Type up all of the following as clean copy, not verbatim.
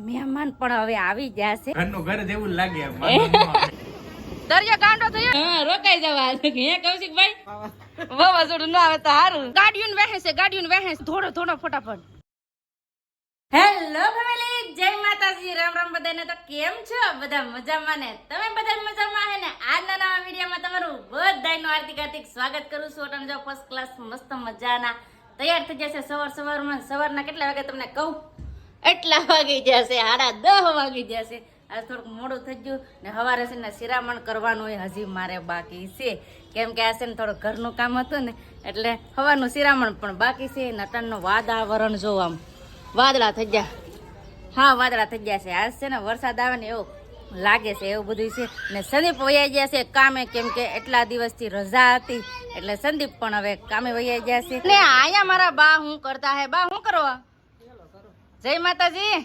મહેમાન પણ હવે આવી ગયા છે. ઘરનું ઘર જેવું લાગે દરિયા ગાંડો થયો. હા રોકાઈ જવા હે કૌશિકભાઈ વાવાઝોડું ના આવે તો સારું. ગાડીયું વહે છે થોડો ફટાફટ. હેલો ફેમિલી, જય માતાજી, રામ રામ બધાને. તો કેમ છો બધા? મજામાં ને? તમે બધા મજામાં હે ને? આજના નવા વિડીયોમાં તમારું બધાનું હાર્દિક સ્વાગત કરું છું. અને જો ફર્સ્ટ ક્લાસ મસ્ત મજાના તૈયાર થઈ જશે સવારમાં. સવારના કેટલા વાગે તમને કહું? એટલા વાગી જશે, 10:30 વાગી જશે. આજ થોડુંક મોડું થઈ ગયું ને સવારે છે ને શિરામણ કરવાનું હોય હજી મારે બાકી છે. કેમ કે આ છે ને થોડું ઘરનું કામ હતું ને એટલે સવારનું શિરામણ પણ બાકી છે. નટનનું વાતાવરણ જો આમ વાદળા થઈ ગયા. હા વાદળા થઈ ગયા છે. આજ છે ને વરસાદ આવે ને એવું લાગે છે, એવું બધું છે. ને સંદીપ વૈયા ગયા છે કામે, કેમ કે એટલા દિવસથી રજા હતી એટલે સંદીપ પણ હવે કામે વૈયા ગયા છે. ને આયા મારા બા હું કરતા હે? બા હું કરવા? જય માતાજી.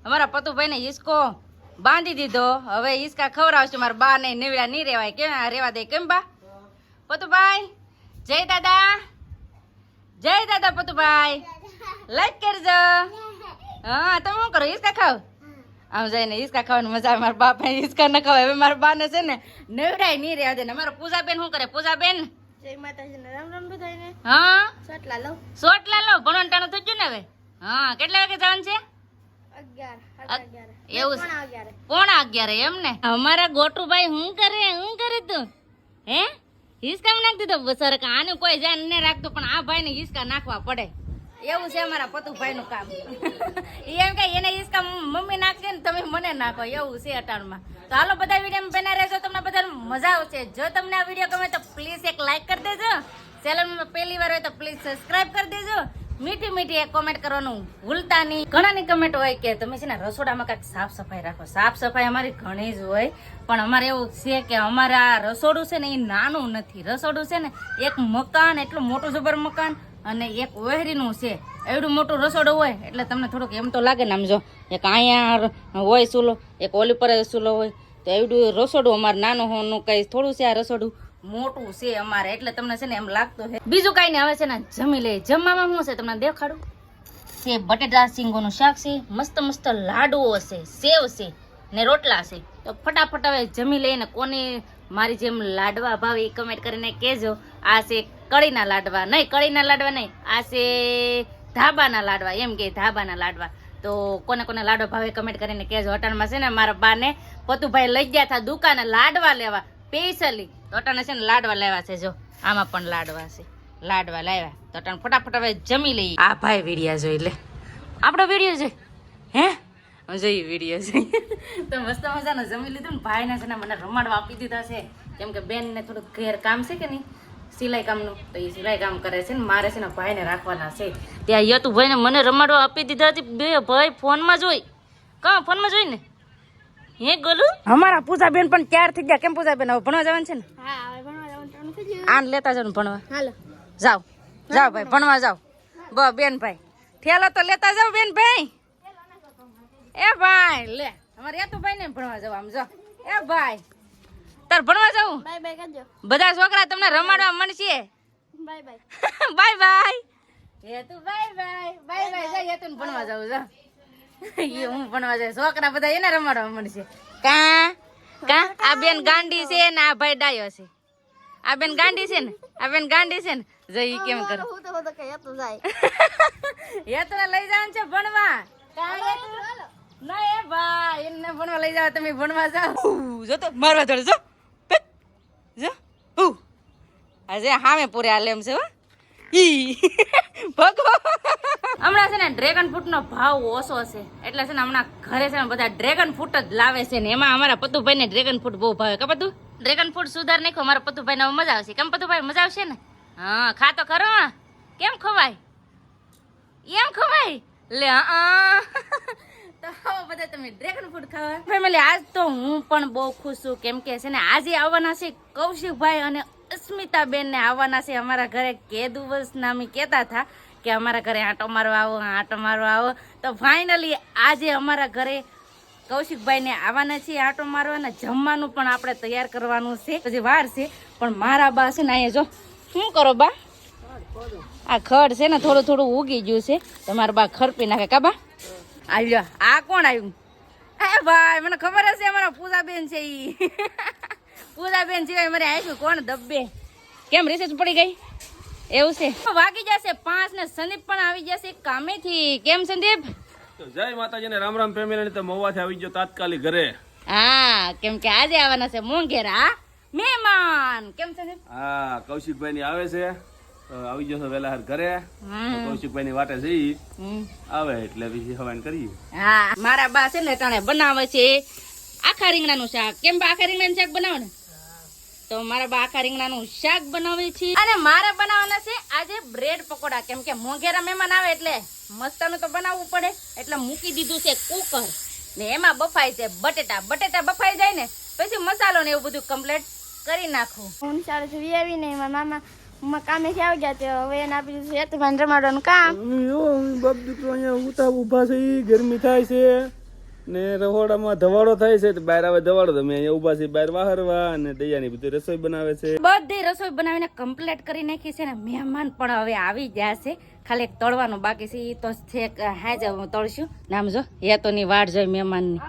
અમારા પતુભાઈ ને હિસકો બાંધી દીધો, હવે હિસકા ખવડાવશે. મારા બા ને નેવડા નહીં રેવાય, કેમ રેવા દે? કેમ બા? પતુભાઈ જય દાદા પતુભાઈ લાઈક કરજો. હા તમે શું કરો? હિસકા ખાવ? આમ જઈને હિસકા ખાવાની મજા આવે. મારા બાપ હિસકા ન ખવાય. હવે મારા બા ને છે ને નેવડાય નહીં રહેવા દે. ને મારા પૂજાબેન શું કરે? પૂજાબેન જય માતાજી, રામ રામ બધાને. હા સોટલા લો ભણવાનું ટાણું થઈ ગયું ને હવે. હા કેટલા વાગે જવાનું છે? 11 એવું છે? 11:15 એમ ને? અમારા ગોટુભાઈ શું કરે તું? હે હિસકા નાખ દીધો બસર? આને કોઈ ધ્યાન ન રાખતું, પણ આ ભાઈ ને હિસકા નાખવા પડે. એવું છે અમારા પતુભાઈ નું કામ. એમ કે એને હિસકા મમ્મી નાખશે ને તમે મને નાખો, એવું છે અટાણમાં. તો હાલો બધા વિડીયો બના રહેજો, તમને બધાને મજા આવશે. જો તમને આ વિડીયો ગમે તો પ્લીઝ એક લાઈક કરી દેજો. ચેનલમાં પહેલી વાર હોય તો પ્લીઝ સબસ્ક્રાઇબ કરી દેજો. મીઠી એક કોમેન્ટ કરવાનું ભૂલતા નહીં. ઘણાની કમેન્ટ હોય કે તમે છે ને રસોડામાં કાંઈક સાફ સફાઈ રાખો. સાફ સફાઈ અમારી ઘણી જ હોય, પણ અમારે એવું છે કે અમારા રસોડું છે ને એ નાનું નથી. રસોડું છે ને એક મકાન, એટલું મોટું જબર મકાન, અને એક વહેરીનું છે. એવડું મોટું રસોડું હોય એટલે તમને થોડુંક એમ તો લાગે ને. આમ જો એક અહીંયા હોય ચૂલો, એક ઓલી પર ચૂલો હોય, તો એવડું રસોડું અમારે નાનું હોનું કઈ થોડું છે. આ રસોડું મોટું છે અમારે, એટલે તમને છે ને એમ લાગતું છે. બીજું કઈ નહીં, હવે છે ને જમી લે. જમવામાં શું છે તમને દેખાડું. છે બટેટા સિંગોનું શાક છે, મસ્ત લાડુઓ છે, સેવ છે ને રોટલા છે. તો ફટાફટ હવે જમી લઈને. કોની મારી જેમ લાડવા ભાવે એ કમેન્ટ કરીને કહેજો. આ છે કળીના લાડવા નહીં, આ છે ધાબાના લાડવા. એમ કે ધાબાના લાડવા. તો કોને લાડવા ભાવે કમેન્ટ કરીને કહેજો. અટાણમાં છે ને મારા બાને પતુભાઈ લઈ ગયા હતા દુકાને લાડવા લેવા સ્પેશિયલી. તો અટાણે છે ને લાડવા લેવા છે. જો આમાં પણ લાડવા છે, લાડવા લાવ્યા. તો અટાણે ફટાફટ હવે જમી લઈએ. આ ભાઈ વિડીયો જોઈ લે, આપણો વિડીયો જોઈ. હે જોઈ વિડીયો જોઈ. તો મસ્ત મજાનો જમી લીધું ને. ભાઈને છે ને મને રમાડવા આપી દીધા છે, કેમ કે બેન ને થોડુંક ઘેર કામ છે કે નહીં, સિલાઈ કામનું. તો એ સિલાઈ કામ કરે છે ને મારે છે ને ભાઈને રાખવાના છે. ત્યાં યતુ ભાઈને મને રમાડવા આપી દીધા હતી. બે ભાઈ ફોનમાં જોઈ. ફોનમાં જોઈ ને હે ગોલું. અમારા પૂજાબેન પણ તૈયાર થઈ ગયા. કેમ પૂજાબેન હવે ભણવા જવાનું છે ને? હા હવે ભણવા જવાનું ટાણું થઈ ગયું. આને લેતા જાવ ને ભણવા. હાલો જાઓ ભાઈ ભણવા જાઓ. બેન ભાઈ ઠેલો તો લેતા જાવ બેન ભાઈ. એ ભાઈ લે અમારે યતુભાઈ ને ભણવા જાવ. આમ જો એ ભાઈ તાર ભણવા જાવ. બાય બાય કરજો. બધા છોકરા તમને રમાડવા મળશે. બાય બાય બાય બાય હેતુ. બાય હેતુ ભણવા જાવ. જો એ હું ભણવા જાય, છોકરા બધા એને રમાડવા મળશે. કા આ બેન ગાંડી છે ને આ ભાઈ ડાયો છે. આ બેન ગાંડી છે ને જો ઈ કેમ કરે. હું તો કે યાતો જાય. હેતુ લઈ જવાનું છે ભણવા. ના એ ભાઈ એને ભણવા લઈ જાવ. તમે ભણવા જાવ. જો તો મારવા જોડે જો આજે હામે પૂરે આ લેમ છે. હમણાં છે ને ડ્રેગન ફ્રૂટ નો ભાવ ઓછો છે, એટલે છે ને હમણાં ઘરે છે ને બધા ડ્રેગન ફ્રૂટ જ લાવે છે. ને એમાં અમારા પતુભાઈ ને ડ્રેગન ફ્રૂટ બહુ ભાવે. કે બધું ડ્રેગન ફ્રૂટ સુધાર નાખો. મારા પતુભાઈ ને મજા આવશે. કેમ પતુભાઈ મજા આવશે ને? હા ખાતો ખરો. કેમ ખવાય? એમ ખવાય લે. તો બધા તમે ડ્રેગન ફ્રૂટ ખાવા. ફેમિલી આજ તો હું પણ બહુ ખુશ છું, કેમ કે છે ને આજે આવવાના છે કૌશિકભાઈ અને અસ્મિતાબેન ને આવવાના છે અમારા ઘરે. કેદુવસ નામી કહેતા હતા કે અમારા ઘરે આંટો મારવા આવો. તો ફાઇનલી આજે અમારા ઘરે કૌશિકભાઈ ને આવવાના છે આંટો મારવાના. જમવાનું પણ આપણે તૈયાર કરવાનું છે, હજી વાર છે. પણ મારા બા છે ને અહીંયા જો શું કરો બા, આ ખડ છે ને થોડું ઉગી ગયું છે. તમારા બા ખરપી નાખે. કા બા આવ્યો આ કોણ આવ્યું? એ ભાઈ મને ખબર હશે અમારા પૂજાબેન છે ઈ. પૂજાબેન સિવાય મારે આવ્યું કોણ દબ્બે? કેમ રિસેસ પડી ગઈ? એવું છે. વાગી જશે 5 ને સંદીપ પણ આવી જશે કામેથી. કેમ સંદીપ? જય માતાજી ને રામ રામ ફેમિલી. તો મવાથી આવી ગયો તાત્કાલિક ઘરે. હા કેમ કે આજે આવવાના છે મોંઘેરા મહેમાન. કેમ સંદીપ? હા કૌશિકભાઈ ની આવે છે તો આવી જશો વેલા હાર ઘરે. કૌશિકભાઈ ની વાટે જઈ આવે એટલે પછી હવાન કરીએ. હા મારા બા છે ને ટાણે બનાવે છે આખા રીંગણાનું શાક. કેમ બા આખા રીંગણાનું શાક બનાવો ને? તો મારા બા આખા રીંગણાનું શાક બનાવે છે અને મારે બનાવવાના છે આજે બ્રેડ પકોડા. કેમ કે મોંઘેરા મહેમાન આવે એટલે મસ્તનું તો બનાવવું પડે એટલે મૂકી દીધું છે કુકર ને એમાં બફાય છે બટેટા. બટેટા બફાઈ જાય ને પછી મસાલો ને એવું બધું કમ્પ્લીટ કરી નાખું. હું ચાલે છે આવીને મારા મામા કામેથી આવી ગયા તો હવે એને આપી દીધું હેતુભાઈ રમાડવાનું કામ. બાપ દીકરો અહીંયા ઉતા ઉભા છે. ગરમી થાય છે ને રહોડામાં ધવાડો થાય છે તો બહાર આવે ધવાડો. તમે અહીંયા ઉભા છે બહાર વાહરવા અને દયાની બધી રસોઈ બનાવે છે. બધી રસોઈ બનાવીને કમ્પ્લીટ કરી નાખી છે ને મહેમાન પણ હવે આવી ગયા છે. ખાલી એક તળવાનું બાકી છે એ તો છે હાજે હું તળશું. નામ જો હેતોની વાટ જોઈ મહેમાનની.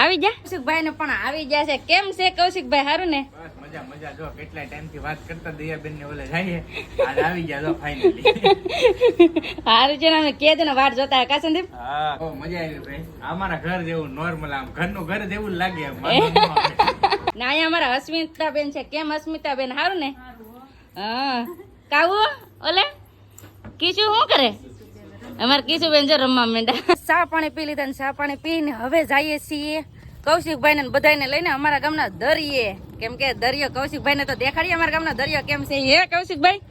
આવી જા કૌશિકભાઈ ને પણ આવી ગયા છે. કેમ છે કૌશિકભાઈ? સારું ને? મજા મજા. જો કેટલા ટાઈમ થી વાત કરતા દયાબેન ને ઓલે જઈએ આજ આવી ગયા જો ફાઇનલી. સારું છે ને અમે કે છે ને વાટ જોતા કા સંદીપ? હા બહુ મજા આવી ભાઈ. અમારા ઘર જેવું નોર્મલ આમ ઘરનું ઘર જેવું લાગે. ના અહીંયા અમારા અસ્મિતાબેન છે. કેમ અસ્મિતાબેન? સારું ને? હા કાવું ઓલે કીશું શું કરે? અમારે કીશુબેન જો રમવા માંડ્યા. ચા પાણી પી લીધા ને ચા પાણી પીને હવે જઈએ છીએ કૌશિકભાઈ ને બધાને લઈને અમારા ગામના દરિયે. કેમ કે દરિયો કૌશિકભાઈ ને તો દેખાડીએ અમારા ગામના દરિયો કેમ છે. હે કૌશિકભાઈ?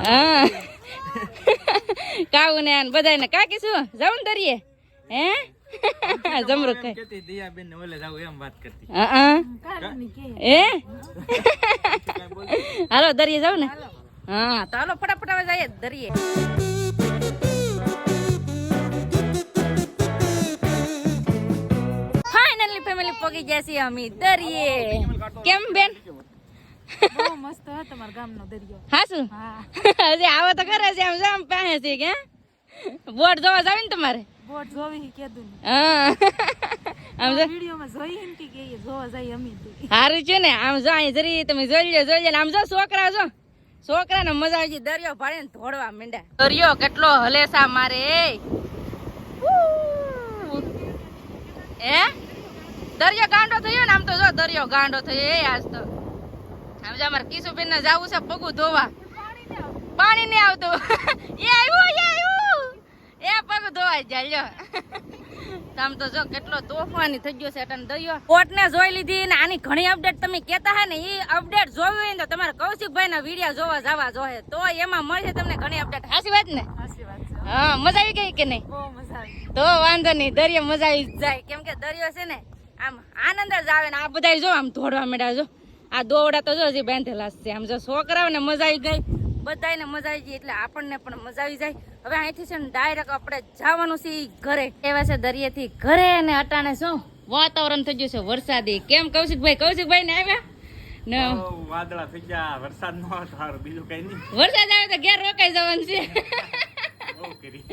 હા કાવું ને બધાને કા કીશું જાવ ને દરિયે? હે જમરૂક દયાબેન ને ઓલે જાવ એમ વાત કરતી. હાલો દરિયે જાવ ને. હા તો હાલો ફટાફટ હવે જઈએ દરિયે. ફાઇનલી ફેમિલી પહોંચી ગયા છીએ અમે દરિયે. કેમ બેન? બહુ મસ્ત હતો તમારા ગામનો દરિયો. હા શું હજી આવો તો કરે છે આમ જામ પાસે છે કે બોટ જોવા જાવ ને તમારે? બોટ જોવી કીધું ને. હા આમ જો વિડીયોમાં જોઈ ને કે જોવા જાય અમે. સારું છે ને આમ જો અહીં જરી તમે જોઈ લો. આમ જો છોકરા જો છોકરાને મજા આવી ગઈ. દરિયો ભાડીને ધોડવા માંડ્યા. દરિયો કેટલો હલેસા મારે. હે દરિયો ગાંડો થયો ને આમ તો જો દરિયો ગાંડો થયો આજ તો. આમ જો અમારે કિશુબેન ને જવું છે પગું ધોવા. પાણી નહીં આવતું. એ આવ્યું એ પગ ધોવાઈ જાય લ્યો. આમ તો જો કેટલો તોફાની થઈ ગયો છે અટન દરિયો. બોટ ને જોઈ લીધી ને આની ઘણી અપડેટ તમે કહેતા હે ને એ અપડેટ જોવી હોય ને તો તમારે કૌશિકભાઈ ના વિડીયો જોવા જવા જોઈએ તો એમાં મળશે તમને ઘણી અપડેટ. હાચી વાત ને? સાચી વાત છે. હા મજા આવી ગઈ કે નહીં? બહુ મજા આવી. તો વાંધો નહીં દરિયો મજા આવી જાય. કેમ કે દરિયો છે ને આમ આનંદ જ આવે ને આ બધા જો આમ ધોડવા માંડ્યા. જો આ દોવડા તો જો હજી બાંધેલા છે. આમ જો છોકરાઓને મજા આવી ગઈ બધાને મજા આવી ગઈ એટલે આપણને પણ મજા આવી જાય. હવે અહીંથી છે ને ડાયરેક્ટ આપણે જવાનું છે ઘરે. એવા છે દરિયેથી ઘરે અને અટાણે શું વાતાવરણ થઈ ગયું છે વરસાદી. કેમ કૌશિકભાઈ? કૌશિકભાઈ ને આવ્યા ને વાદળા થઈ ગયા. વરસાદ નો સારું બીજું કઈ નહીં. વરસાદ આવે તો ઘેર રોકાઈ જવાનું છે. બહુ કરી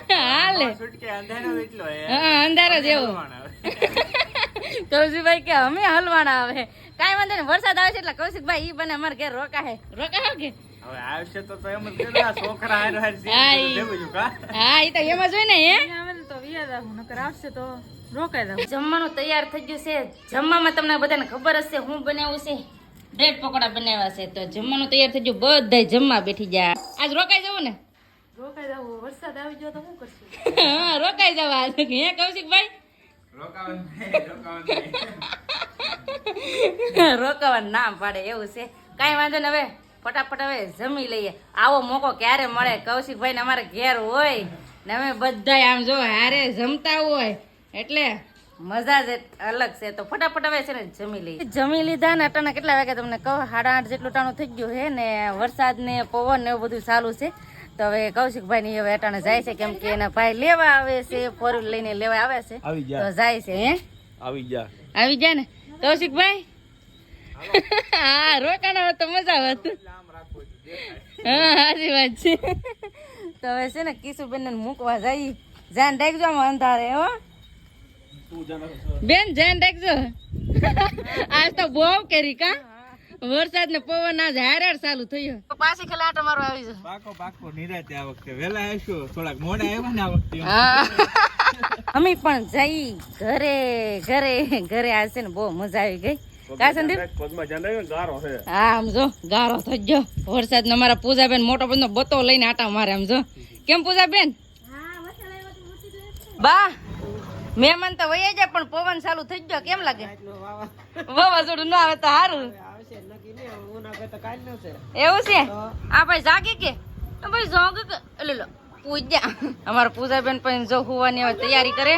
હાલે છૂટકે અંધારો એટલો હા અંધારો જેવો. કૌશિકભાઈ કે અમે હલવાના આવે કાંઈ વાંધો નહીં. વરસાદ આવે છે એટલે કૌશિકભાઈ ઈ બને અમારે ઘેર રોકાય કે હવે આવશે તો એમ જ કે છોકરા હારે હારે દેવું છું કા. હા ઈ તો એમ જ હોય ને. હે આવે ને તો વિયા જાવું નકર આવશે તો રોકાઈ જાવ. જમવાનું તૈયાર થઈ ગયું છે. જમવામાં તમને બધાને ખબર હશે હું બનાવ્યું છે બ્રેડ પકોડા બનાવ્યા છે. તો જમવાનું તૈયાર થઈ ગયું બધા જમવા બેઠી ગયા. આજ રોકાઈ જવું ને? રોકાઈ જાવ. વરસાદ આવી ગયો તો શું કરશું? હા રોકાઈ જવા આજ. હે કૌશિકભાઈ? રોકાવાનું નામ પાડે એવું છે. કાંઈ વાંધો ને હવે ફટાફટ હવે જમી લઈએ. આવો મોકો ક્યારે મળે? કૌશિકભાઈ ને અમારે ઘેર હોય ને અમે બધા આમ જો હારે જમતા હોય એટલે મજા જ અલગ છે. તો ફટાફટ હવે છે ને જમી લઈએ. જમી લીધા ને અટાણા કેટલા વાગે તમને કહો 8:30 જેટલું ટાણું થઈ ગયું છે ને વરસાદ ને પવન ને એવું બધું ચાલુ છે. તો હવે કૌશિકભાઈ ની હવે અટાણે જાય છે કેમ કે એના ભાઈ લેવા આવે છે. 4 લઈને લેવા આવે છે તો જાય છે. હે આવી જા ને કૌશિકભાઈ. હા રોકાણા હોત તો મજા હોત. હા સાચી વાત છે. તો હવે છે ને કિશુબેન ને મૂકવા ધ્યાન રાખજો આમ અંધારે હો બેન ધ્યાન રાખજો આજ તો બહુ કેરી કા વરસાદ ને પવન આજ હારાર ચાલુ થયો પાછી ખેલા આટો મારો આવી જાય પાકો પાકો નિરાતે આ વખતે વેલા આવશો થોડાક મોડા આવ્યા ને આ વખતે અમે પણ જઈ ઘરે ઘરે ઘરે આજ છે ને બહુ મજા આવી ગઈ કા સંદીપ પગમાં ધ્યાન રાખજો, ગારો છે. હા આમ જો ગારો થઈ ગયો વરસાદ ને અમારા પૂજાબેન મોટો બધો બતો લઈને આટા મારે આમ જો કેમ પૂજાબેન બા મહેમાન તો વયા જાય પણ પવન ચાલુ થઈ ગયો કેમ લાગે વાવાઝોડું ના આવે તો સારું એવું છે આ ભાઈ જાગે કે ભાઈ જોગ કે લે લો પૂજા અમારા પૂજાબેન પણ જો હોવાની હવે તૈયારી કરે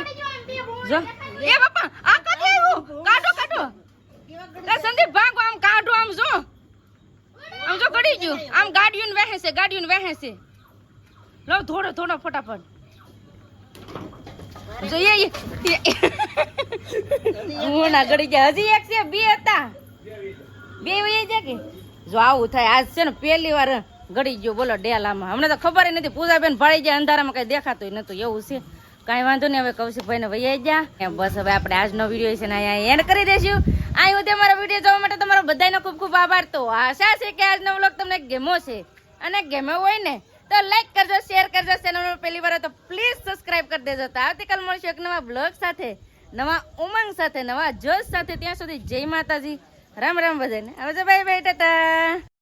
જો એ બાપા આ કાઢો કાઢો કાઢો સંદીપ ભાગો આમ કાઢો આમ જો ગડી ગયું આમ ગાડીઓને વહે છે લો થોડો થોડો ફટાફટ જો એ હું ના ગડી ગયા હજી એક છે બે હતા બે વહી જાય કે જો આવું થાય આજ છે ને પહેલી વાર ગડી ગયો બોલો ડેલામાં હમણાં તો ખબર નથી પૂજાબેન ભળી જાય અંધારામાં કઈ દેખાતું નતું એવું છે કાંઈ વાંધો નહીં હવે કૌશિકભાઈ ને વહી ગયા બસ હવે આપણે આજનો વિડીયો છે ને અહીંયા એન્ડ કરી દઈશું અહીં સુધી અમારો વિડીયો જોવા માટે તમારો બધાનો ખૂબ ખૂબ આભાર તો આશા છે કે આજનો વ્લોગ તમને ગેમો છે અને ગેમો હોય ને તો લાઈક કરજો શેર કરજો ચેનલ પર પહેલી વાર તો પ્લીઝ સબસ્ક્રાઇબ કરી દેજો તો આવતીકાલ મળશું એક નવા બ્લોગ સાથે નવા ઉમંગ સાથે નવા જોશ સાથે ત્યાં સુધી જય માતાજી રામ રામ બધાને હવે બાય બાય ટાટા